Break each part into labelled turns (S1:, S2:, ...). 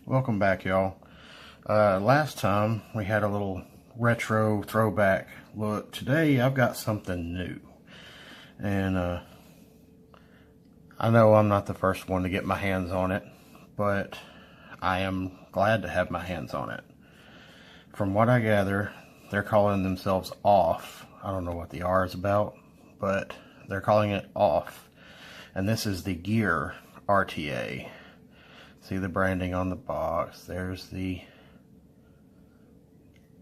S1: Welcome back, y'all. Last time we had a little retro throwback look. Today I've got something new. And I know I'm not the first one to get my hands on it, but I am glad to have my hands on it. From what I gather, they're calling themselves Ofrf. I don't know what the R is about, but they're calling it Ofrf. And this is the Gear RTA. See the branding on the box. There's the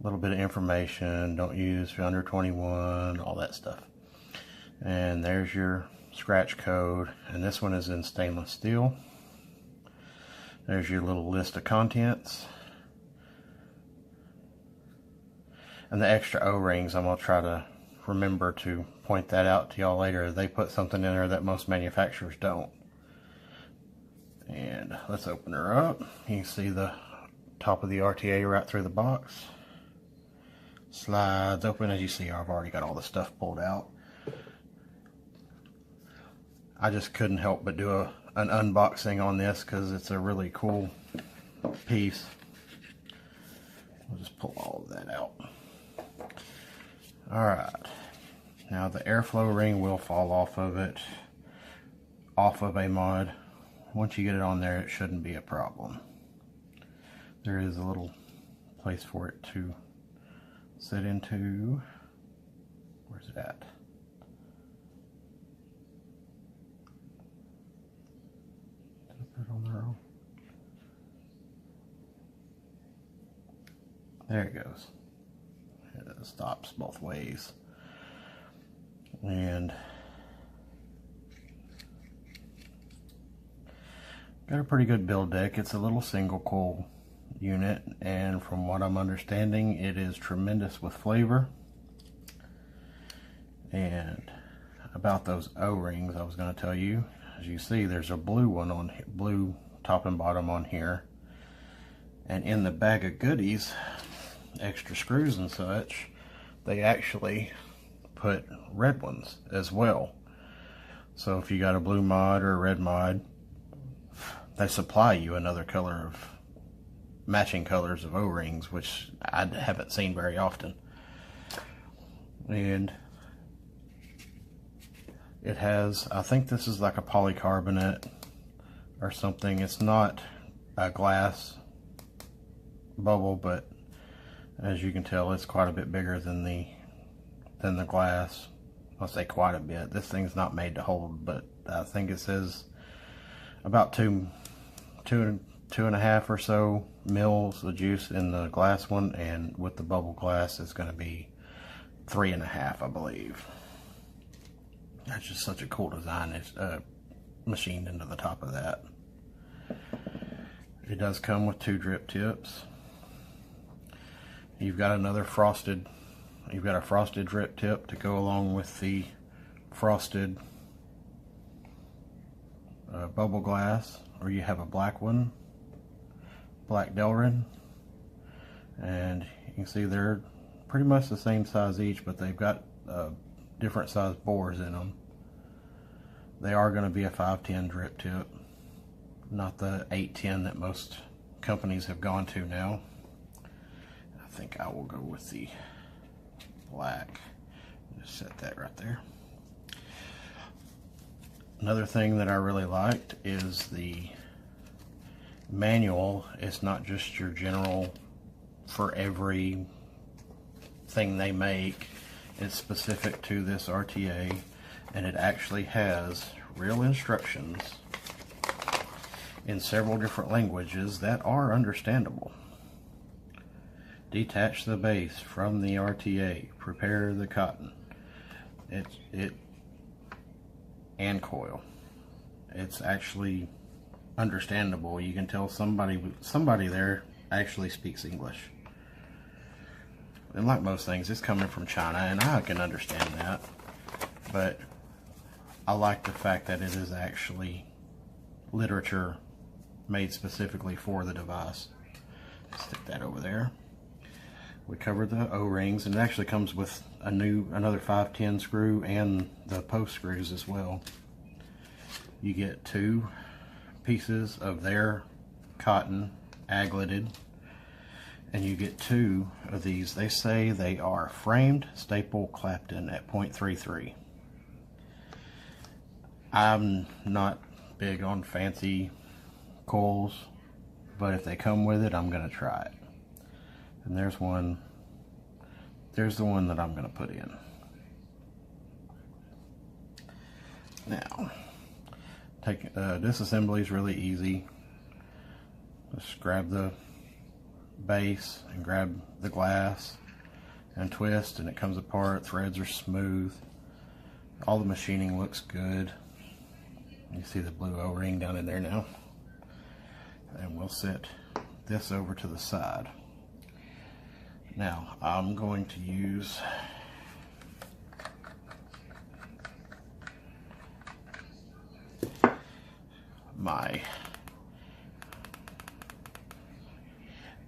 S1: little bit of information. Don't use if you're under 21, all that stuff. And there's your scratch code. And this one is in stainless steel. There's your little list of contents. And the extra O-rings, I'm going to try to remember to point that out to y'all later. They put something in there that most manufacturers don't. And let's open her up. You can see the top of the RTA right through the box. Slides open. As you see, I've already got all the stuff pulled out. I just couldn't help but do an unboxing on this because it's a really cool piece. We'll just pull all of that out. Alright. Now the airflow ring will fall off of it, off of a mod. Once you get it on there, it shouldn't be a problem. There is a little place for it to sit into. Where's it at? Did I put it on the roll? There it goes. It stops both ways. And got a pretty good build deck. It's a little single coil unit, and from what I'm understanding, it is tremendous with flavor. And about those O-rings, I was going to tell you, as you see, there's a blue one on blue top and bottom on here. And in the bag of goodies, extra screws and such, they actually put red ones as well. So if you got a blue mod or a red mod, they supply you another color of matching colors of O-rings, which I haven't seen very often. And it has, I think this is like a polycarbonate or something. It's not a glass bubble, but as you can tell, it's quite a bit bigger than the glass. I'll say quite a bit. This thing's not made to hold, but I think it says about two and a half or so mils of juice in the glass one, and with the bubble glass it's going to be 3.5, I believe. That's just such a cool design. It's machined into the top of that. It does come with 2 drip tips. You've got a frosted drip tip to go along with the frosted bubble glass, or you have a black one, black Delrin, and you can see they're pretty much the same size each, but they've got different size bores in them. They are going to be a 510 drip tip, not the 810 that most companies have gone to now. I think I will go with the black. Just set that right there. Another thing that I really liked is the manual. It's not just your general for every thing they make. It's specific to this RTA, and it actually has real instructions in several different languages that are understandable. Detach the base from the RTA. Prepare the cotton. And coil. It's actually understandable. You can tell somebody there actually speaks English. And like most things, it's coming from China, and I can understand that. But I like the fact that it is actually literature made specifically for the device. Stick that over there. We covered the O-rings, and it actually comes with another 510 screw and the post screws as well. You get 2 pieces of their cotton agleted, and you get 2 of these. They say they are framed staple Clapton at 0.33. I'm not big on fancy coils, but if they come with it, I'm gonna try it. And there's one. There's the one that I'm gonna put in. Now, disassembly is really easy. Just grab the base and grab the glass and twist, and it comes apart. Threads are smooth. All the machining looks good. You see the blue O-ring down in there now. And we'll set this over to the side. Now, I'm going to use my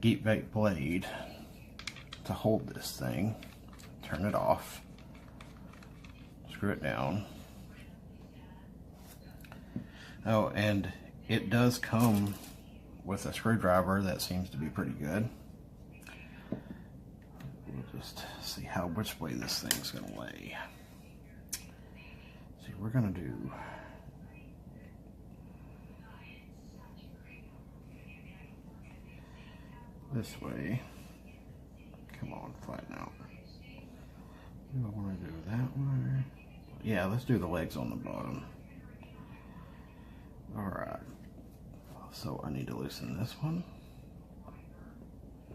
S1: Geek Vape blade to hold this thing. Turn it off. Screw it down. Oh, and it does come with a screwdriver that seems to be pretty good. We'll just see which way this thing's gonna lay. See, we're gonna do this way. Come on, flatten out. Do I want to do that way? Yeah, let's do the legs on the bottom. Alright. So I need to loosen this one.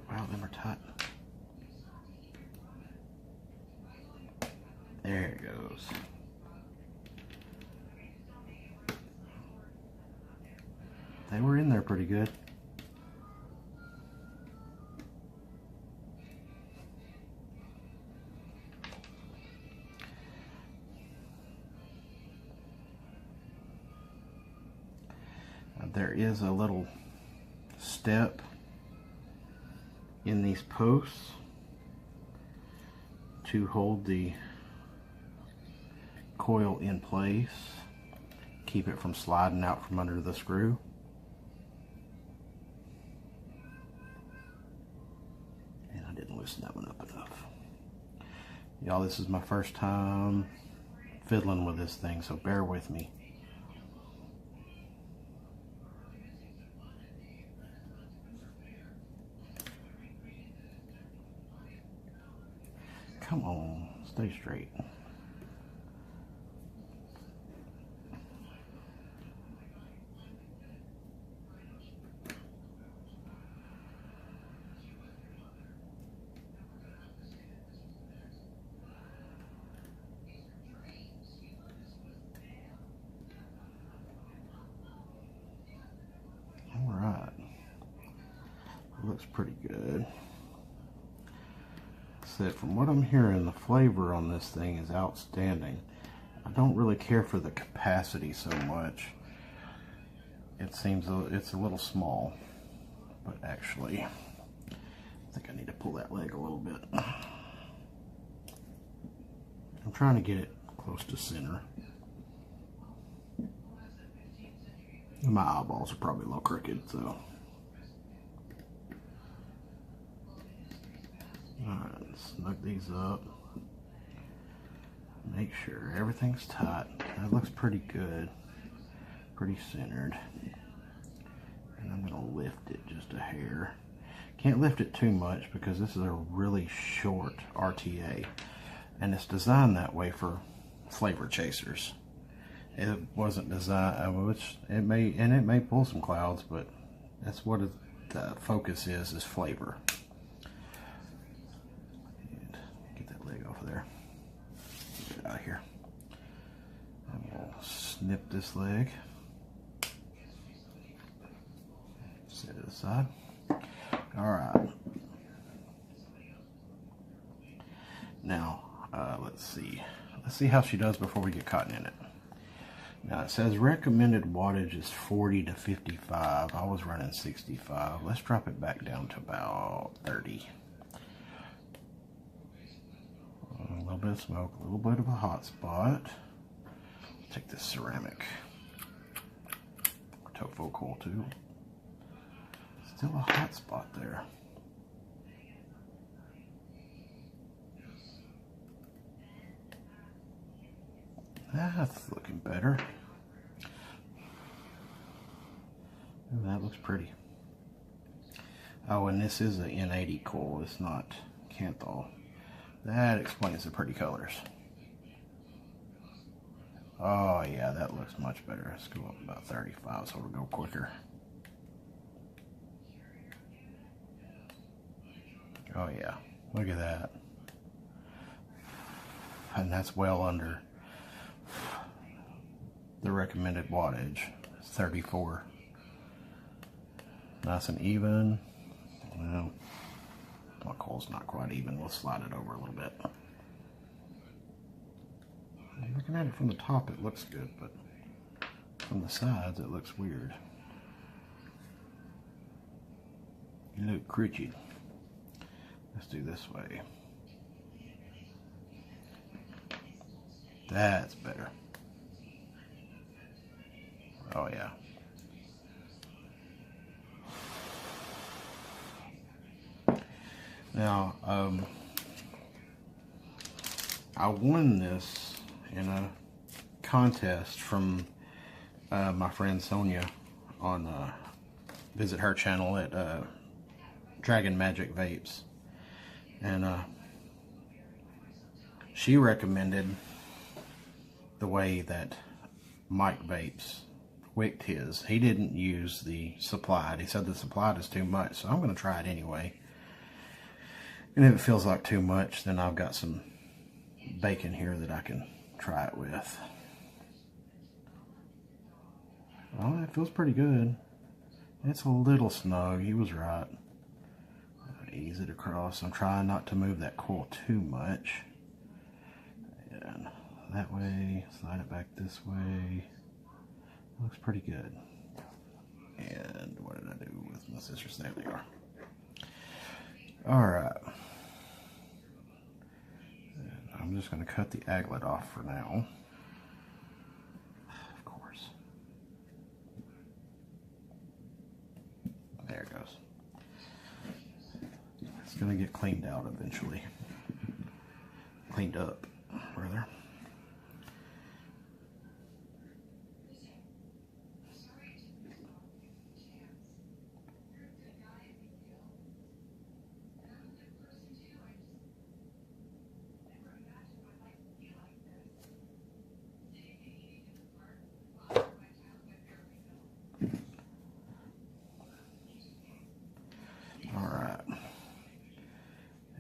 S1: Wow, them are tight. There it goes. They were in there pretty good. There is a little step in these posts to hold the coil in place, keep it from sliding out from under the screw. And I didn't loosen that one up enough. Y'all, this is my first time fiddling with this thing, so bear with me. Come on, stay straight. All right, looks pretty good. From what I'm hearing, the flavor on this thing is outstanding. I don't really care for the capacity so much. It seems it's a little small, but actually, I think I need to pull that leg a little bit. I'm trying to get it close to center. My eyeballs are probably a little crooked, so. Alright, snug these up. Make sure everything's tight. That looks pretty good. Pretty centered. And I'm going to lift it just a hair. Can't lift it too much because this is a really short RTA. And it's designed that way for flavor chasers. It wasn't designed, which it may pull some clouds, but that's what the focus is flavor. There. Get it out of here. And we'll snip this leg. Set it aside. Alright. Now, let's see. Let's see how she does before we get cotton in it. Now it says recommended wattage is 40 to 55. I was running 65. Let's drop it back down to about 30. A little bit of smoke, a little bit of a hot spot. Take this ceramic tofu coil tool. still a hot spot there. That's looking better. Ooh, that looks pretty. Oh, and this is an N80 coil. It's not Canthal. That explains the pretty colors. Oh yeah, that looks much better. Let's go up about 35 so it'll go quicker. Oh yeah, look at that. And that's well under the recommended wattage. It's 34. Nice and even. Well, my coil's not quite even. We'll slide it over a little bit. Looking at it from the top, it looks good, but from the sides, it looks weird. You look crooked. Let's do this way. That's better. Oh yeah. Now, I won this in a contest from my friend Sonia on visit her channel at Dragon Magic Vapes, and she recommended the way that Mike Vapes wicked his. He didn't use the supplied. He said the supplied is too much, so I'm going to try it anyway. And if it feels like too much, then I've got some bacon here that I can try it with. Oh, it feels pretty good. It's a little snug. He was right. Ease it across. I'm trying not to move that coil too much. And that way, slide it back this way. Looks pretty good. And what did I do with my scissors? There they are. Alright. I'm just going to cut the aglet off for now. Of course. There it goes. It's going to get cleaned out eventually. Cleaned up, rather.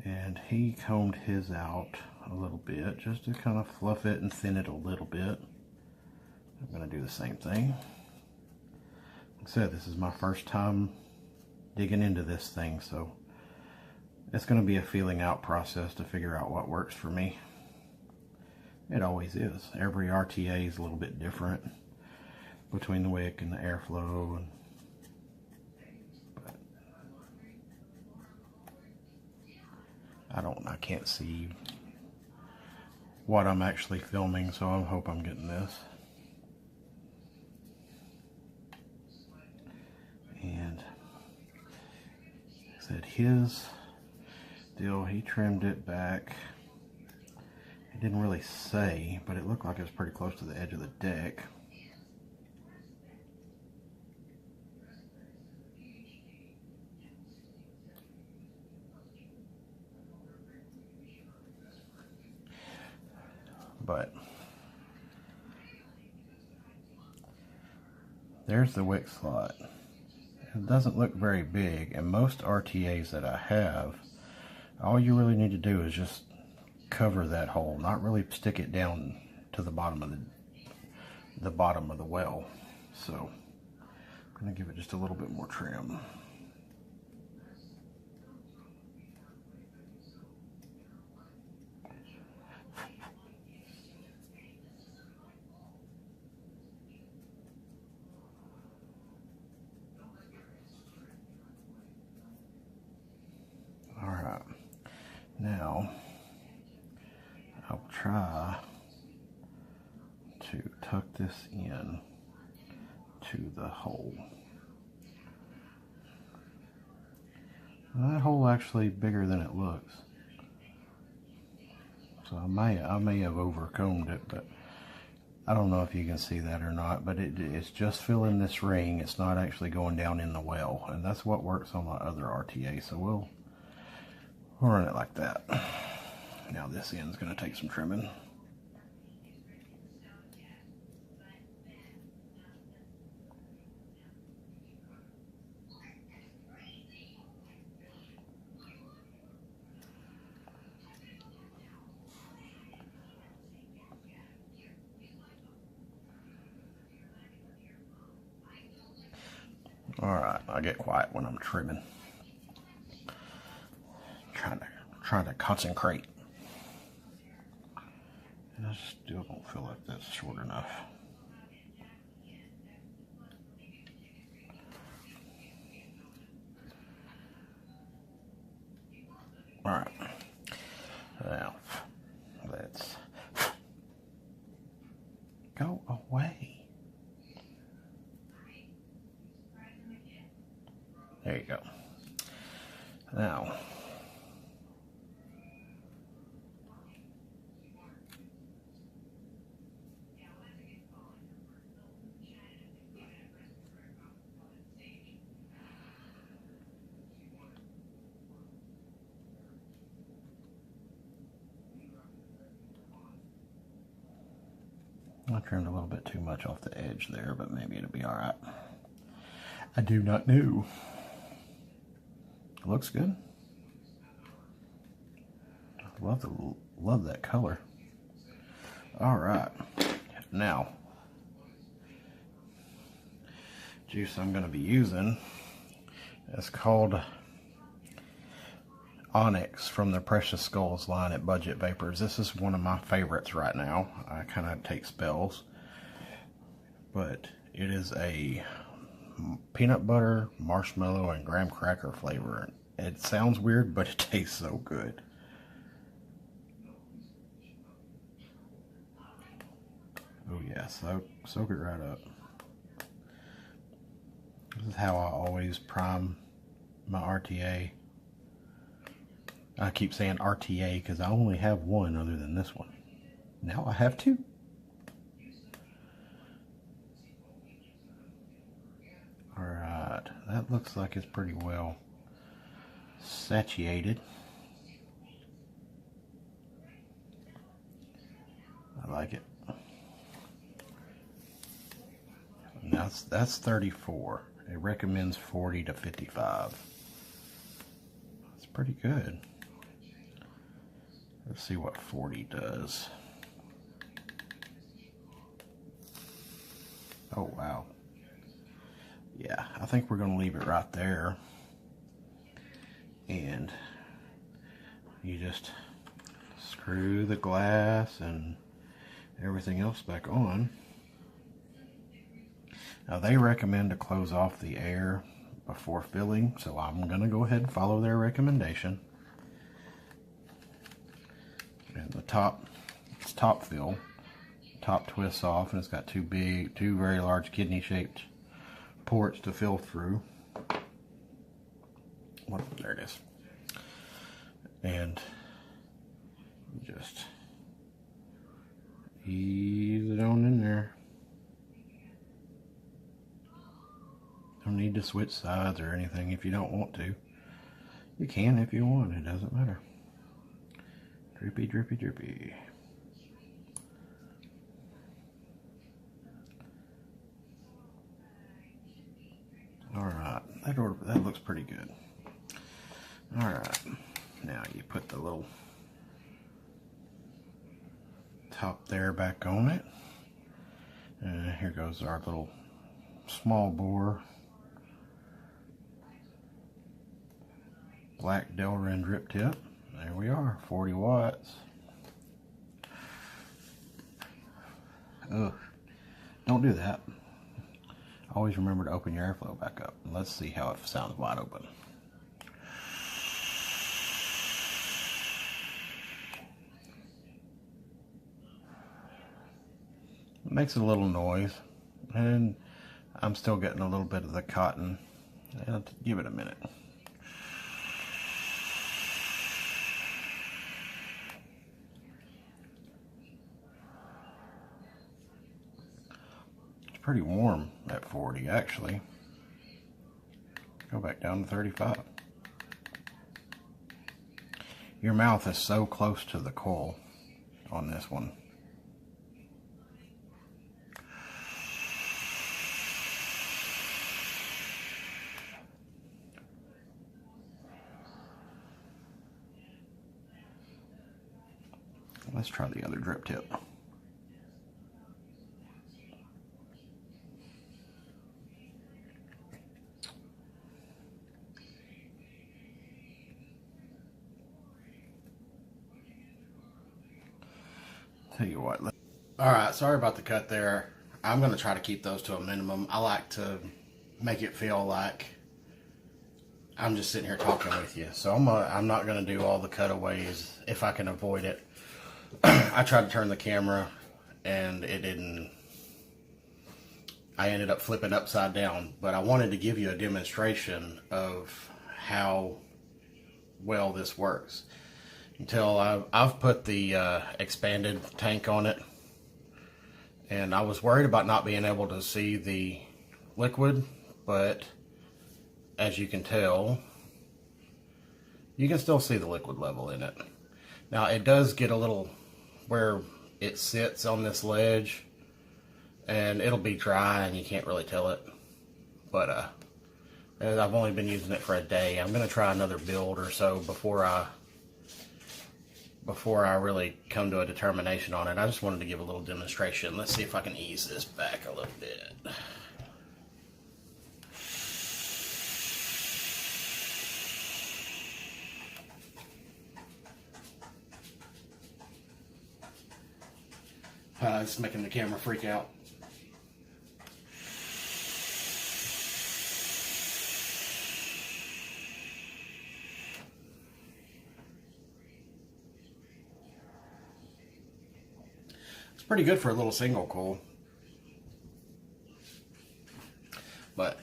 S1: And he combed his out a little bit just to kind of fluff it and thin it a little bit. I'm going to do the same thing. Like I said, this is my first time digging into this thing, so it's going to be a feeling out process to figure out what works for me. It always is. Every RTA is a little bit different between the wick and the airflow. I can't see what I'm actually filming, so I hope I'm getting this. And like I said, his deal, he trimmed it back. It didn't really say, but it looked like it was pretty close to the edge of the deck. But there's the wick slot. It doesn't look very big, and most RTAs that I have, all you really need to do is just cover that hole, not really stick it down to the bottom of the bottom of the well. So I'm going to give it just a little bit more trim. Alright, now I'll try to tuck this in to the hole. That hole actually bigger than it looks. So I may have overcombed it, but I don't know if you can see that or not, but it's just filling this ring. It's not actually going down in the well, and that's what works on my other RTA, so we'll run it like that. Now this end's going to take some trimming. Alright, I get quiet when I'm trimming. Trying to concentrate. And I still don't feel like that's short enough. Alright. Now, let's go away. There you go. Now, I trimmed a little bit too much off the edge there, but maybe it'll be alright. I do not know. Looks good. Love that color. Alright. Now, juice I'm going to be using is called Onyx from the Precious Skulls line at Budget Vapors. This is one of my favorites right now. I kind of take spells, but it is a peanut butter, marshmallow, and graham cracker flavor. It sounds weird, but it tastes so good. Oh yeah, soak it right up. This is how I always prime my RTA. I keep saying RTA because I only have one other than this one. Now I have two. Alright, that looks like it's pretty well satiated. I like it. And that's 34. It recommends 40 to 55. That's pretty good. Let's see what 40 does. Oh wow. Yeah, I think we're gonna leave it right there. And you just screw the glass and everything else back on. Now they recommend to close off the air before filling, so I'm gonna go ahead and follow their recommendation. And the top, it's top fill. Top twists off, and it's got two very large kidney-shaped ports to fill through. There it is. And just ease it on in there. Don't need to switch sides or anything if you don't want to. You can if you want, it doesn't matter. Drippy, drippy, drippy. Alright, that looks pretty good. Alright, now you put the little top there back on it. And here goes our little small bore black Delrin drip tip. There we are, 40 watts. Ugh, don't do that. Always remember to open your airflow back up. Let's see how it sounds wide open. It makes a little noise, and I'm still getting a little bit of the cotton. I'll give it a minute. pretty warm at 40 actually. Go back down to 35. Your mouth is so close to the coil on this one. Let's try the other drip tip. Tell you what. Alright, sorry about the cut there. I'm going to try to keep those to a minimum. I like to make it feel like I'm just sitting here talking with you. So I'm not going to do all the cutaways if I can avoid it. I tried to turn the camera and it didn't. I ended up flipping upside down. But I wanted to give you a demonstration of how well this works. Until I've put the expanded tank on it, and I was worried about not being able to see the liquid, but as you can tell, you can still see the liquid level in it. Now it does get a little where it sits on this ledge, and it'll be dry and you can't really tell it, but I've only been using it for a day. I'm going to try another build or so before I really come to a determination on it. I just wanted to give a little demonstration. Let's see if I can ease this back a little bit. It's making the camera freak out. Pretty good for a little single coil, but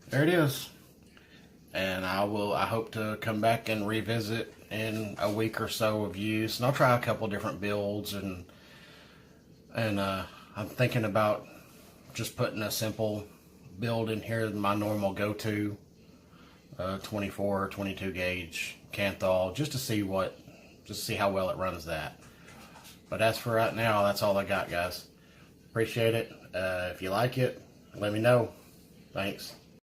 S1: there it is. And I hope to come back and revisit in a week or so of use, and I'll try a couple different builds, and I'm thinking about just putting a simple build in here, my normal go-to 24 or 22 gauge Canthal, just to see how well it runs that. But as for right now, that's all I got, guys. Appreciate it. If you like it, let me know. Thanks.